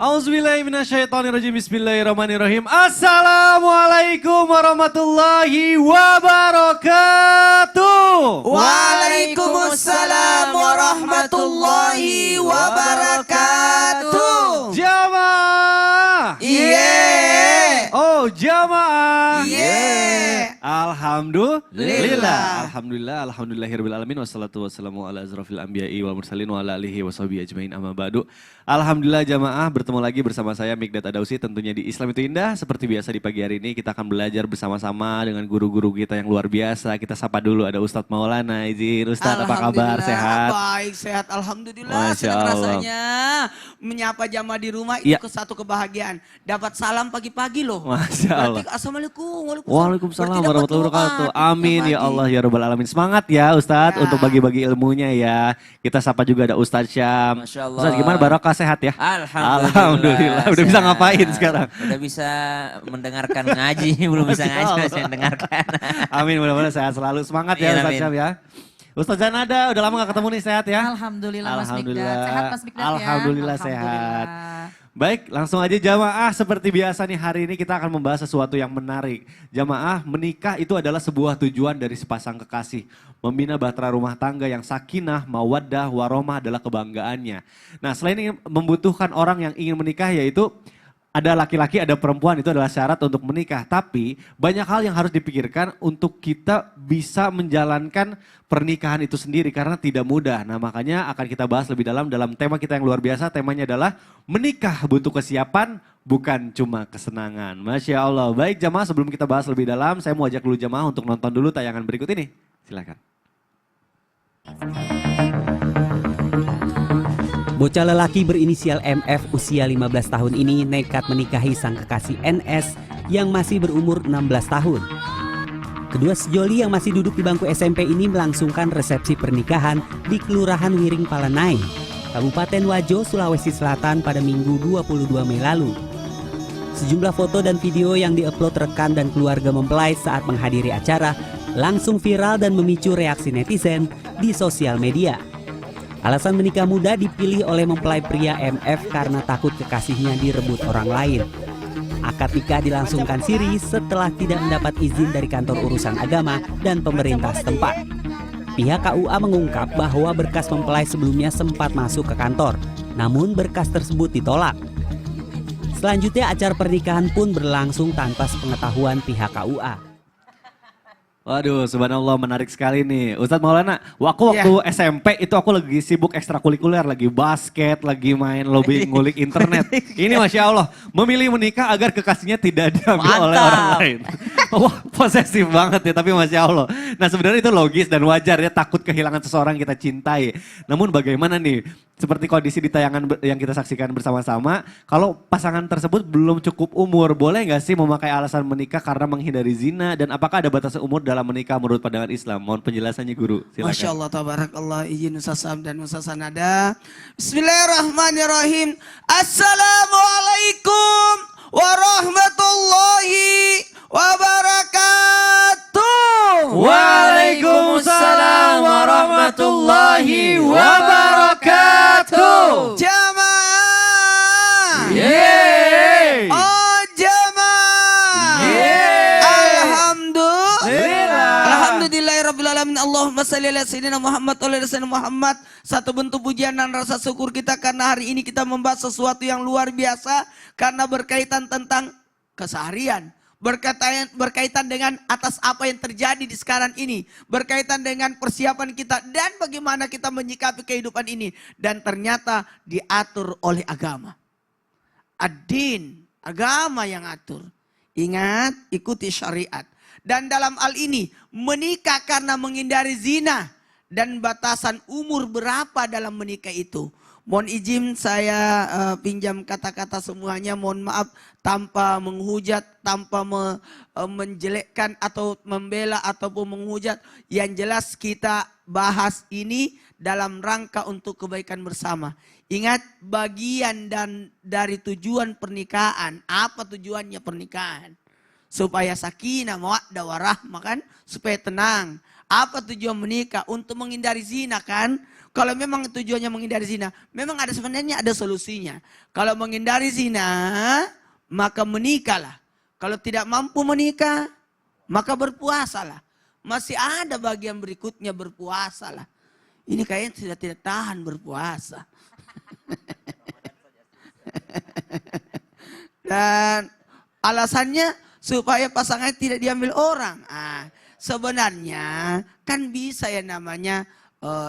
Auzubillahiminasyaitonirrajim. Bismillahirrahmanirrahim. Assalamualaikum warahmatullahi wabarakatuh. Waalaikumsalam warahmatullahi wabarakatuh. Jamaah. Iya. Oh, jamaah. Iya. Alhamdulillah. Alhamdulillahirabbil alamin wassalatu wassalamu ala asrofil anbiya'i wal mursalin wa ala alihi washabihi ajmain amma ba'du. Alhamdulillah jamaah, bertemu lagi bersama saya Mikdad Adausi, tentunya di Islam Itu Indah. Seperti biasa di pagi hari ini kita akan belajar bersama-sama dengan guru-guru kita yang luar biasa. Kita sapa dulu, ada Ustadz Maulana. Izin Ustadz, apa kabar? Sehat? Baik, sehat. Alhamdulillah. Masya Senang Allah. rasanya menyapa jamaah di rumah itu satu kebahagiaan. Dapat salam pagi-pagi loh. Masya Allah. Berarti assalamualaikum. Waalaikumsalam warahmatullahi wabarakatuh. Doa, Amin ya pagi. Allah ya Rabbal Alamin. Semangat ya Ustadz untuk bagi-bagi ilmunya ya. Kita sapa juga ada Ustadz Syam. Masya Allah. Ustadz gimana, barokah, sehat ya? Alhamdulillah. Udah bisa Sehat. ngapain sekarang? Udah bisa mendengarkan ngaji, belum bisa Masya ngaji, Allah. masih mendengarkan. Amin, mudah-mudahan sehat selalu. Semangat ya Iya, Ustadz amin. Syam ya. Ustadz Zanada, udah lama gak ketemu nih, sehat ya? Alhamdulillah Mas Mikdad. Alhamdulillah. Sehat Mas Mikdad ya? Alhamdulillah sehat. Baik, langsung aja jamaah, seperti biasa nih hari ini kita akan membahas sesuatu yang menarik. Jamaah, menikah itu adalah sebuah tujuan dari sepasang kekasih. Membina bahtera rumah tangga yang sakinah, mawaddah, warahmah adalah kebanggaannya. Nah, selain ingin membutuhkan orang yang ingin menikah, yaitu ada laki-laki, ada perempuan, itu adalah syarat untuk menikah. Tapi banyak hal yang harus dipikirkan untuk kita bisa menjalankan pernikahan itu sendiri karena tidak mudah. Nah, makanya akan kita bahas lebih dalam tema kita yang luar biasa. Temanya adalah menikah butuh kesiapan, bukan cuma kesenangan. Masya Allah. Baik jamaah, sebelum kita bahas lebih dalam, saya mau ajak dulu jamaah untuk nonton dulu tayangan berikut ini. Silakan. Bocah lelaki berinisial MF usia 15 tahun ini nekat menikahi sang kekasih NS yang masih berumur 16 tahun. Kedua sejoli yang masih duduk di bangku SMP ini melangsungkan resepsi pernikahan di Kelurahan Wiring Palanai, Kabupaten Wajo, Sulawesi Selatan pada Minggu 22 Mei lalu. Sejumlah foto dan video yang diupload rekan dan keluarga mempelai saat menghadiri acara langsung viral dan memicu reaksi netizen di sosial media. Alasan menikah muda dipilih oleh mempelai pria MF karena takut kekasihnya direbut orang lain. Akad nikah dilangsungkan siri setelah tidak mendapat izin dari kantor urusan agama dan pemerintah setempat. Pihak KUA mengungkap bahwa berkas mempelai sebelumnya sempat masuk ke kantor, namun berkas tersebut ditolak. Selanjutnya acara pernikahan pun berlangsung tanpa sepengetahuan pihak KUA. Waduh, subhanallah, menarik sekali nih. Ustadz Maulana, waktu SMP itu aku lagi sibuk ekstrakurikuler, lagi basket, lagi main lobby ngulik internet. Ini Masya Allah, memilih menikah agar kekasihnya tidak diambil oleh orang lain. Wah, posesif banget ya, tapi Masya Allah. Nah, sebenarnya itu logis dan wajar ya, takut kehilangan seseorang kita cintai. Namun bagaimana nih, seperti kondisi di tayangan yang kita saksikan bersama-sama, kalau pasangan tersebut belum cukup umur, boleh nggak sih memakai alasan menikah karena menghindari zina, dan apakah ada batas umur dalam menikah menurut pandangan Islam? Mohon penjelasannya guru, silakan. Masya Allah, tabarakallah, izin Ustaz Sam dan Ustaz Sanada. Bismillahirrahmanirrahim. Assalamualaikum warahmatullahi wabarakatuh. Waalaikumsalam warahmatullahi wabarakatuh. Jamaah. Yeay. Oh jamaah. Alhamdulillahirrahmanirrahim. Allahumma salli ala sayyidina Muhammad wa ala sayyidina Muhammad. Satu bentuk pujian dan rasa syukur kita karena hari ini kita membahas sesuatu yang luar biasa. Karena berkaitan tentang keseharian. Berkaitan dengan atas apa yang terjadi di sekarang ini. Berkaitan dengan persiapan kita dan bagaimana kita menyikapi kehidupan ini. Dan ternyata diatur oleh agama. Ad-din, agama yang atur. Ingat, ikuti syariat. Dan dalam hal ini menikah karena menghindari zina. Dan batasan umur berapa dalam menikah itu. Mohon izin saya pinjam kata-kata semuanya, mohon maaf tanpa menghujat, tanpa menjelekkan atau membela ataupun menghujat. Yang jelas kita bahas ini dalam rangka untuk kebaikan bersama. Ingat bagian dan dari tujuan pernikahan, apa tujuannya pernikahan? Supaya sakinah, mawaddah, warahmah kan, supaya tenang. Apa tujuan menikah? Untuk menghindari zina kan? Kalau memang tujuannya menghindari zina, memang ada sebenarnya ada solusinya. Kalau menghindari zina, maka menikahlah. Kalau tidak mampu menikah, maka berpuasalah. Masih ada bagian berikutnya berpuasalah. Ini kayaknya sudah tidak tahan berpuasa. Dan alasannya supaya pasangannya tidak diambil orang. Sebenarnya kan bisa ya namanya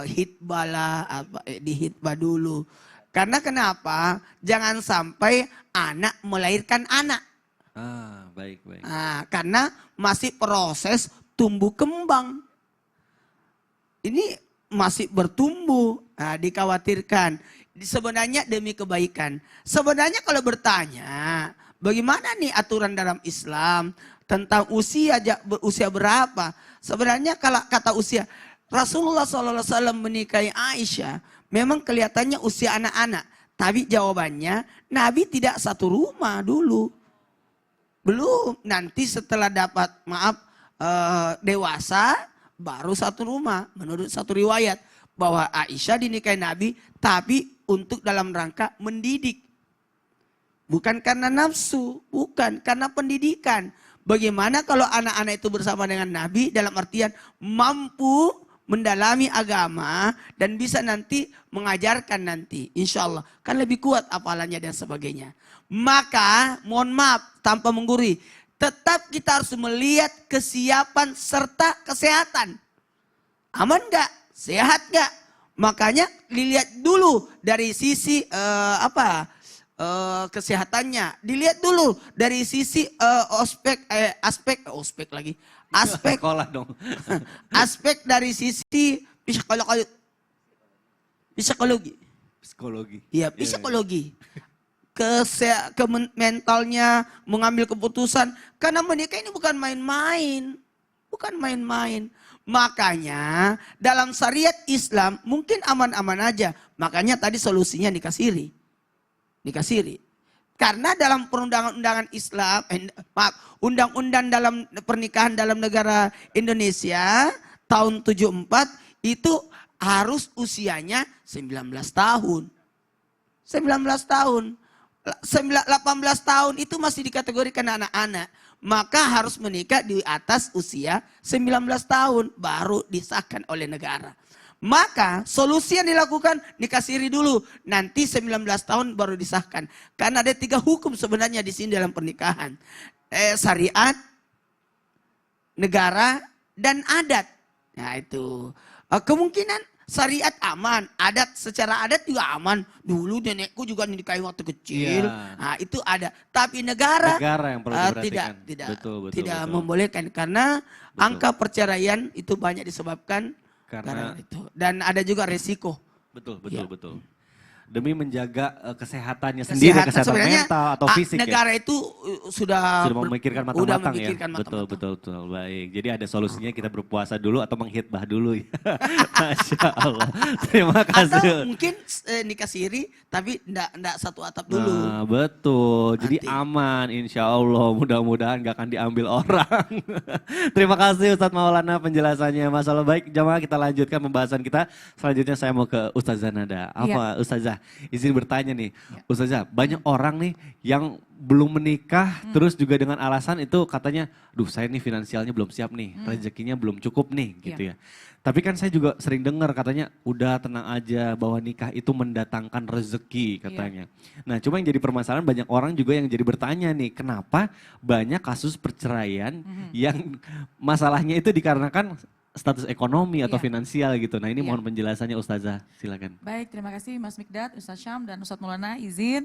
hitbah lah, dihitbah dulu. Karena kenapa? Jangan sampai anak melahirkan anak. Baik, baik. Karena masih proses tumbuh kembang. Ini masih bertumbuh, dikhawatirkan. Sebenarnya demi kebaikan. Sebenarnya kalau bertanya, bagaimana nih aturan dalam Islam tentang usia berapa? Sebenarnya kalau kata usia, Rasulullah SAW menikahi Aisyah, memang kelihatannya usia anak-anak. Tapi jawabannya, Nabi tidak satu rumah dulu. Belum, nanti setelah dapat dewasa, baru satu rumah. Menurut satu riwayat, bahwa Aisyah dinikahi Nabi, tapi untuk dalam rangka mendidik. Bukan karena nafsu, bukan karena pendidikan. Bagaimana kalau anak-anak itu bersama dengan Nabi dalam artian mampu mendalami agama dan bisa nanti mengajarkan nanti. Insya Allah kan lebih kuat hafalannya dan sebagainya. Maka mohon maaf tanpa menggurui, tetap kita harus melihat kesiapan serta kesehatan. Aman nggak? Sehat nggak? Makanya dilihat dulu dari sisi kesehatannya. Dilihat dulu dari sisi aspek Sekolah dong. aspek dari sisi psikologi. Psikologi. Iya, psikologi. Mentalnya mengambil keputusan. Karena menikah ini bukan main-main. Bukan main-main. Makanya dalam syariat Islam mungkin aman-aman aja. Makanya tadi solusinya nikah siri. Nikah siri. Karena dalam perundangan-undangan Islam, undang-undang dalam pernikahan dalam negara Indonesia tahun 74 itu harus usianya 19 tahun. 19 tahun. 18 tahun itu masih dikategorikan anak-anak. Maka harus menikah di atas usia 19 tahun baru disahkan oleh negara. Maka solusi yang dilakukan nikah siri dulu. Nanti 19 tahun baru disahkan. Karena ada 3 hukum sebenarnya di sini dalam pernikahan. Syariat, negara, dan adat. Nah itu. Kemungkinan syariat aman. Adat secara adat juga aman. Dulu nenekku juga nikahi waktu kecil. Iya. Nah itu ada. Tapi negara Yang perlu diperhatikan. tidak Betul. membolehkan. Karena angka perceraian itu banyak disebabkan karena itu. Dan ada juga resiko. Betul. Ya. Demi menjaga kesehatannya sendiri, kesehatan mental atau fisik negara ya. itu sudah memikirkan matang-matang ya. matang-matang. Betul. Baik. Jadi ada solusinya kita berpuasa dulu atau menghitbah dulu ya. Masya Allah. Terima kasih. Atau mungkin nikah siri tapi enggak satu atap dulu. Nah, betul. Jadi Nanti. aman insya Allah. Mudah-mudahan gak akan diambil orang. Terima kasih Ustadz Maulana penjelasannya. Masalah baik jamaah, kita lanjutkan pembahasan kita. Selanjutnya saya mau ke Ustazah Nada. Apa Ustazah? Izin bertanya nih, Ustazah, banyak orang nih yang belum menikah, terus juga dengan alasan itu katanya, duh saya nih finansialnya belum siap nih, rezekinya belum cukup nih gitu ya. Tapi kan saya juga sering dengar katanya, udah tenang aja bahwa nikah itu mendatangkan rezeki katanya. Nah cuma yang jadi permasalahan banyak orang juga yang jadi bertanya nih, kenapa banyak kasus perceraian yang masalahnya itu dikarenakan status ekonomi atau finansial gitu. Nah ini mohon penjelasannya Ustazah, silakan. Baik, terima kasih Mas Mikdad, Ustaz Syam dan Ustaz Maulana, izin.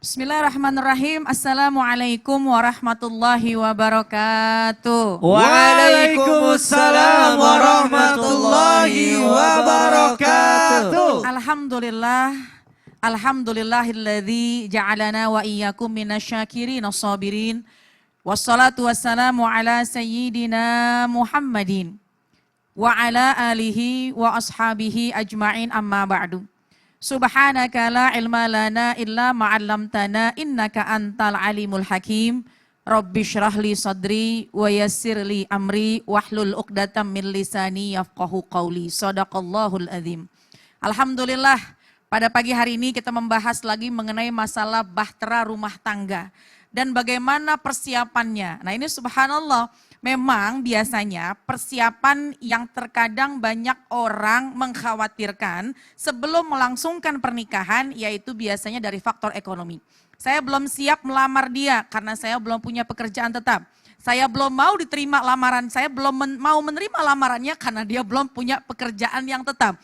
Bismillahirrahmanirrahim. Assalamualaikum warahmatullahi wabarakatuh. Waalaikumsalam warahmatullahi wabarakatuh. Alhamdulillah. Alhamdulillahilladzi ja'alana wa iyyakum minasyakirin as-sabirin. Wassalatu wassalamu ala sayyidina Muhammadin wa ala alihi wa ashabihi ajma'in amma ba'du. Subhanaka la ilma lana illa ma'allamtana innaka antal alimul hakim. Rabbi syrah li sadri wa yassir li amri wahlul uqdatam min lisani yafqahu qawli. Shadaqallahul azim. Alhamdulillah, pada pagi hari ini kita membahas lagi mengenai masalah bahtera rumah tangga dan bagaimana persiapannya. Nah, ini subhanallah, memang biasanya persiapan yang terkadang banyak orang mengkhawatirkan sebelum melangsungkan pernikahan, yaitu biasanya dari faktor ekonomi. Saya belum siap melamar dia karena saya belum punya pekerjaan tetap. Saya belum mau diterima lamaran, saya belum mau menerima lamarannya karena dia belum punya pekerjaan yang tetap.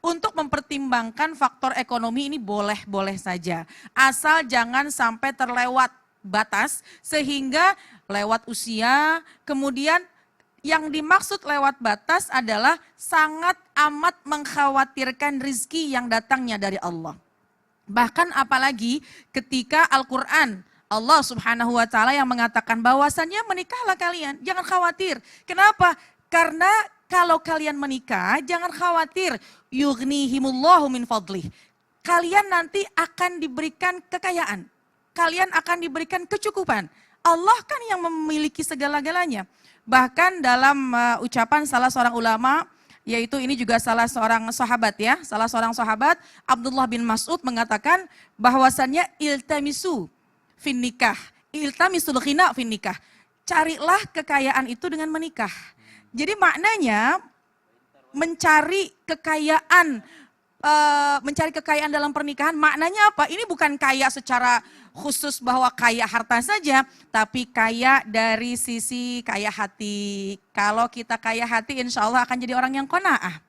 Untuk mempertimbangkan faktor ekonomi ini boleh-boleh saja. Asal jangan sampai terlewat batas sehingga lewat usia, kemudian yang dimaksud lewat batas adalah sangat amat mengkhawatirkan rizki yang datangnya dari Allah. Bahkan apalagi ketika Al-Quran, Allah subhanahu wa ta'ala yang mengatakan bahwasannya menikahlah kalian, jangan khawatir. Kenapa? Karena kalau kalian menikah, jangan khawatir, yughnihimullahu min fadlih. Kalian nanti akan diberikan kekayaan, kalian akan diberikan kecukupan. Allah kan yang memiliki segala-galanya. Bahkan dalam ucapan salah seorang ulama, yaitu ini juga salah seorang sahabat ya, salah seorang sahabat Abdullah bin Mas'ud mengatakan bahwasannya iltamisu fin nikah, iltamisul ghina fin nikah. Carilah kekayaan itu dengan menikah. Jadi maknanya mencari kekayaan dalam pernikahan, maknanya apa? Ini bukan kaya secara khusus bahwa kaya harta saja, tapi kaya dari sisi kaya hati. Kalau kita kaya hati, insya Allah akan jadi orang yang qanaah.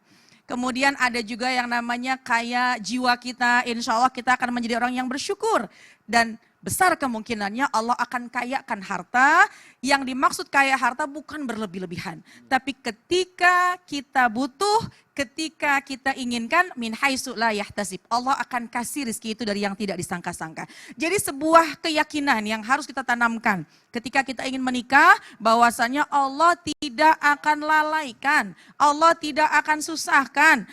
Kemudian ada juga yang namanya kaya jiwa kita, insya Allah kita akan menjadi orang yang bersyukur. Dan besar kemungkinannya Allah akan kayakan harta. Yang dimaksud kaya harta bukan berlebih-lebihan. Tapi ketika kita butuh, ketika kita inginkan, min haitsu la yahtasib. Allah akan kasih rezeki itu dari yang tidak disangka-sangka. Jadi sebuah keyakinan yang harus kita tanamkan. Ketika kita ingin menikah, bahwasanya Allah tidak akan lalaikan. Allah tidak akan susahkan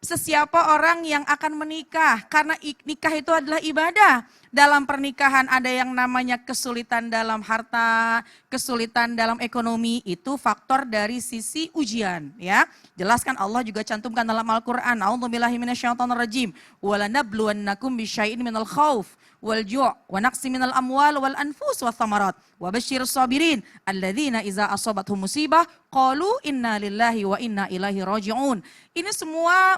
sesiapa orang yang akan menikah. Karena nikah itu adalah ibadah. Dalam pernikahan ada yang namanya kesulitan dalam harta, kesulitan dalam ekonomi, itu faktor dari sisi ujian ya. Jelaskan Allah juga cantumkan dalam Al-Qur'an, a'udzubillahi minasyaitonirrajim, walanabluwannakum bisyai'in minal khauf wal ju' wa naqsi minal amwal wal anfus wath thamarat wa basyirus sabirin alladzina idza asabathum musibah qalu inna lillahi wa inna ilaihi raji'un. Ini semua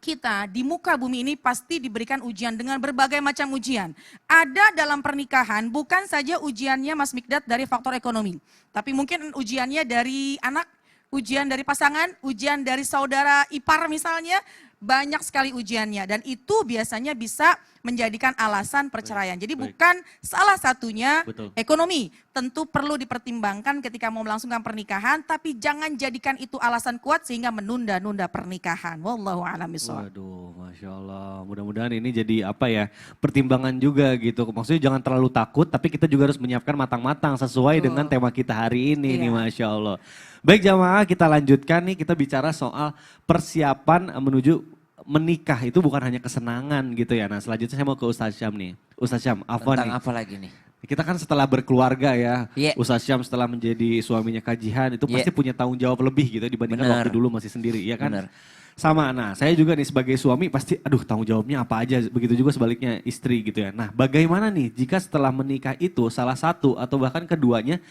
kita di muka bumi ini pasti diberikan ujian dengan berbagai macam ujian. Ada dalam pernikahan bukan saja ujiannya Mas Mikdad dari faktor ekonomi. Tapi mungkin ujiannya dari anak, ujian dari pasangan, ujian dari saudara ipar misalnya. Banyak sekali ujiannya dan itu biasanya bisa menjadikan alasan perceraian. Jadi bukan salah satunya ekonomi. Tentu perlu dipertimbangkan ketika mau melangsungkan pernikahan, tapi jangan jadikan itu alasan kuat sehingga menunda-nunda pernikahan. Wallahu a'lam bishawab. Waduh, Masya Allah. Mudah-mudahan ini jadi apa ya, pertimbangan juga gitu. Maksudnya jangan terlalu takut, tapi kita juga harus menyiapkan matang-matang sesuai dengan tema kita hari ini nih, Masya Allah. Baik jamaah, kita lanjutkan nih, kita bicara soal persiapan menuju menikah itu bukan hanya kesenangan gitu ya. Nah selanjutnya saya mau ke Ustaz Syam nih. Ustaz Syam, apa nih? Tentang apa lagi nih? Kita kan setelah berkeluarga ya, Yeah. Ustaz Syam setelah menjadi suaminya Kak Jihan itu pasti punya tanggung jawab lebih gitu dibandingkan Bener. waktu dulu masih sendiri, ya kan? Bener. Sama, nah saya juga nih sebagai suami pasti aduh tanggung jawabnya apa aja, begitu juga sebaliknya istri gitu ya. Nah bagaimana nih jika setelah menikah itu salah satu atau bahkan keduanya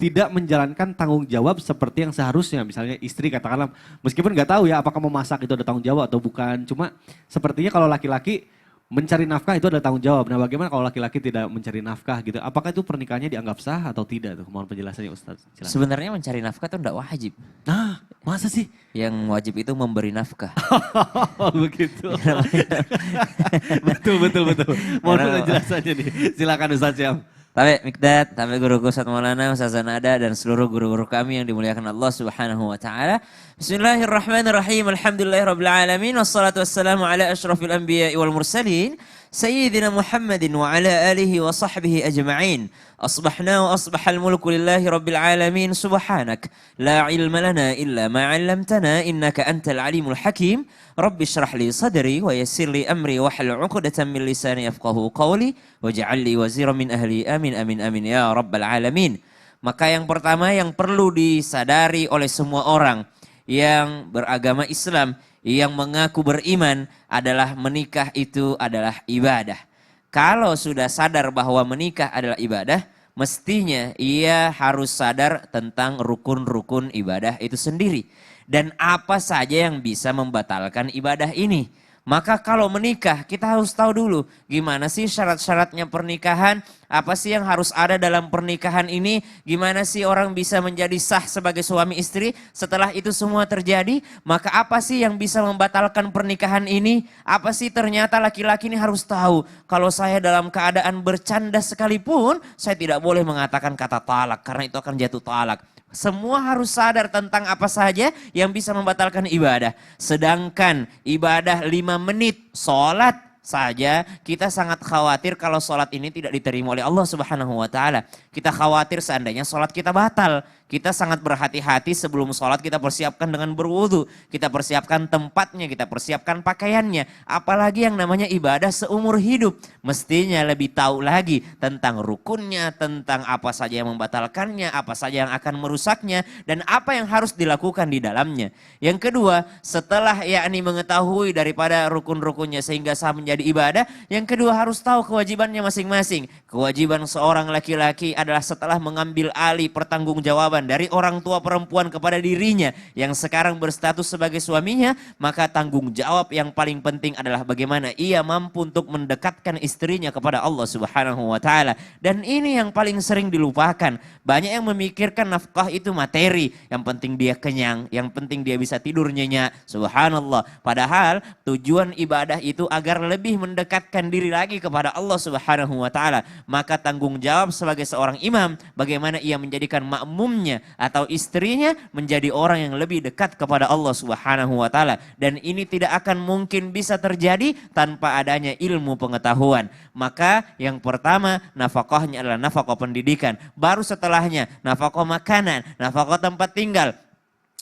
tidak menjalankan tanggung jawab seperti yang seharusnya. Misalnya istri katakanlah, meskipun nggak tahu ya apakah memasak itu ada tanggung jawab atau bukan. Cuma sepertinya kalau laki-laki mencari nafkah itu adalah tanggung jawab. Nah bagaimana kalau laki-laki tidak mencari nafkah gitu? Apakah itu pernikahannya dianggap sah atau tidak tuh? Mohon penjelasannya Ustaz. Silakan. Sebenarnya mencari nafkah itu enggak wajib. Nah masa sih? Yang wajib itu memberi nafkah. Oh begitu. betul. Mohon penjelasannya nih. Silakan Ustaz Syam. Tabe Mikdad, tabe guruku Ustaz Maulana, Ustaz Zanada dan seluruh guru-guru kami yang dimuliakan Allah Subhanahu wa taala. Bismillahirrahmanirrahim. Alhamdulillahirabbil alamin wassalatu wassalamu ala asyrafil anbiya'i wal mursalin سيدنا محمد وعلى آله وصحبه أجمعين. أصبحنا وأصبح الملك لله رب العالمين سبحانك لا علم لنا إلا ما علمتنا إنك أنت العليم الحكيم. رب اشرح لي صدري ويسر لي أمري واحلل عقدة من لساني يفقهوا قولي واجعل لي وزيرا من أهلي آمين آمين آمين يا رب العالمين. Maka yang pertama yang perlu disadari oleh semua orang yang beragama Islam, yang mengaku beriman adalah menikah itu adalah ibadah. Kalau sudah sadar bahwa menikah adalah ibadah, mestinya ia harus sadar tentang rukun-rukun ibadah itu sendiri. Dan apa saja yang bisa membatalkan ibadah ini. Maka kalau menikah kita harus tahu dulu gimana sih syarat-syaratnya pernikahan, apa sih yang harus ada dalam pernikahan ini, gimana sih orang bisa menjadi sah sebagai suami istri. Setelah itu semua terjadi, maka apa sih yang bisa membatalkan pernikahan ini, apa sih ternyata laki-laki ini harus tahu kalau saya dalam keadaan bercanda sekalipun saya tidak boleh mengatakan kata talak karena itu akan jatuh talak. Semua harus sadar tentang apa saja yang bisa membatalkan ibadah. Sedangkan ibadah 5 menit sholat saja kita sangat khawatir kalau sholat ini tidak diterima oleh Allah Subhanahu wa taala. Kita khawatir seandainya sholat kita batal. Kita sangat berhati-hati sebelum sholat kita persiapkan dengan berwudu. Kita persiapkan tempatnya, kita persiapkan pakaiannya. Apalagi yang namanya ibadah seumur hidup. Mestinya lebih tahu lagi tentang rukunnya, tentang apa saja yang membatalkannya, apa saja yang akan merusaknya, dan apa yang harus dilakukan di dalamnya. Yang kedua, setelah yakni mengetahui daripada rukun-rukunnya sehingga sah menjadi ibadah, yang kedua harus tahu kewajibannya masing-masing. Kewajiban seorang laki-laki adalah setelah mengambil alih pertanggungjawaban dari orang tua perempuan kepada dirinya yang sekarang berstatus sebagai suaminya, maka tanggung jawab yang paling penting adalah bagaimana ia mampu untuk mendekatkan istrinya kepada Allah Subhanahu wa taala. Dan ini yang paling sering dilupakan. Banyak yang memikirkan nafkah itu materi, yang penting dia kenyang, yang penting dia bisa tidur nyenyak. Subhanallah. Padahal tujuan ibadah itu agar lebih mendekatkan diri lagi kepada Allah Subhanahu wa taala. Maka tanggung jawab sebagai seorang imam bagaimana ia menjadikan makmumnya atau istrinya menjadi orang yang lebih dekat kepada Allah Subhanahu wa taala. Dan ini tidak akan mungkin bisa terjadi tanpa adanya ilmu pengetahuan. Maka yang pertama nafkahnya adalah nafkah pendidikan, baru setelahnya nafkah makanan, nafkah tempat tinggal,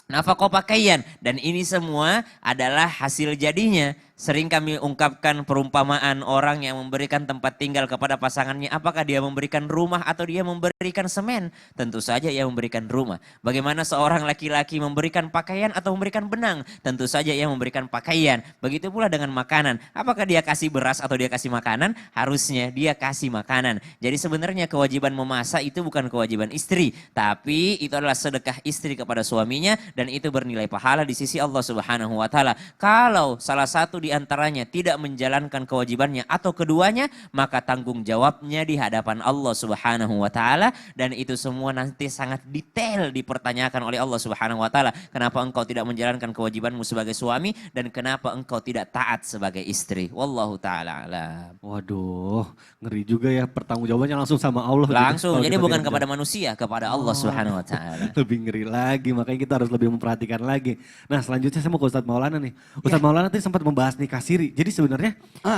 nafkah pakaian, dan ini semua adalah hasil jadinya. Sering kami ungkapkan perumpamaan orang yang memberikan tempat tinggal kepada pasangannya. Apakah dia memberikan rumah atau dia memberikan semen? Tentu saja ia memberikan rumah. Bagaimana seorang laki-laki memberikan pakaian atau memberikan benang? Tentu saja ia memberikan pakaian. Begitu pula dengan makanan. Apakah dia kasih beras atau dia kasih makanan? Harusnya dia kasih makanan. Jadi sebenarnya kewajiban memasak itu bukan kewajiban istri. Tapi itu adalah sedekah istri kepada suaminya. Dan itu bernilai pahala di sisi Allah Subhanahu wa taala. Kalau salah satu di antaranya tidak menjalankan kewajibannya atau keduanya, maka tanggung jawabnya di hadapan Allah Subhanahu wa taala, dan itu semua nanti sangat detail dipertanyakan oleh Allah Subhanahu wa taala. Kenapa engkau tidak menjalankan kewajibanmu sebagai suami dan kenapa engkau tidak taat sebagai istri? Wallahu taala alam. Waduh, ngeri juga ya, pertanggungjawabannya langsung sama Allah. Langsung, Kalau jadi kita bukan tidak kepada manusia, kepada Allah Subhanahu wa taala. Lebih ngeri lagi, makanya kita harus lebih memperhatikan lagi. Nah selanjutnya saya mau ke Ustadz Maulana nih. Ustadz Maulana tadi sempat membahas nikah siri. Jadi sebenarnya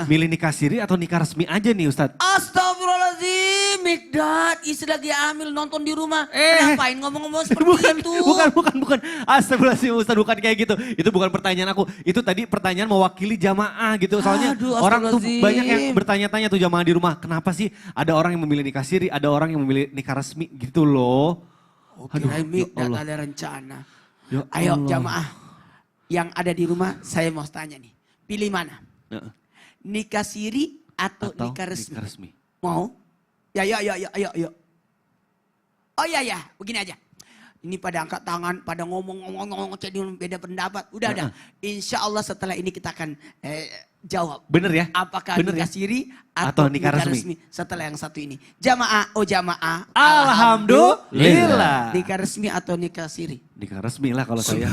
milih nikah siri atau nikah resmi aja nih Ustadz? Astagfirullahaladzim, Mikdad, istri lagi hamil nonton di rumah. Ngapain ngomong-ngomong seperti itu? Bukan. Astagfirullahaladzim Ustadz, bukan kayak gitu. Itu bukan pertanyaan aku. Itu tadi pertanyaan mewakili jamaah gitu. Soalnya orang tuh banyak yang bertanya-tanya tuh jamaah di rumah. Kenapa sih ada orang yang memilih nikah siri, ada orang yang memilih nikah resmi gitu loh. Kirain Mikdad ada rencana. Ayo jamaah yang ada di rumah, saya mau tanya nih. Pilih mana? Nikah siri atau nikah resmi? Mau? Ya. Oh ya, begini aja. Ini pada angkat tangan, pada ngomong jadi beda pendapat. Udah. Insya Allah setelah ini kita akan jawab. Bener ya? Apakah Bener nikah ya? siri atau nikah resmi? Setelah yang satu ini. Jamaah. Alhamdulillah. Nikah resmi atau nikah siri? Nikah resmi lah kalau saya.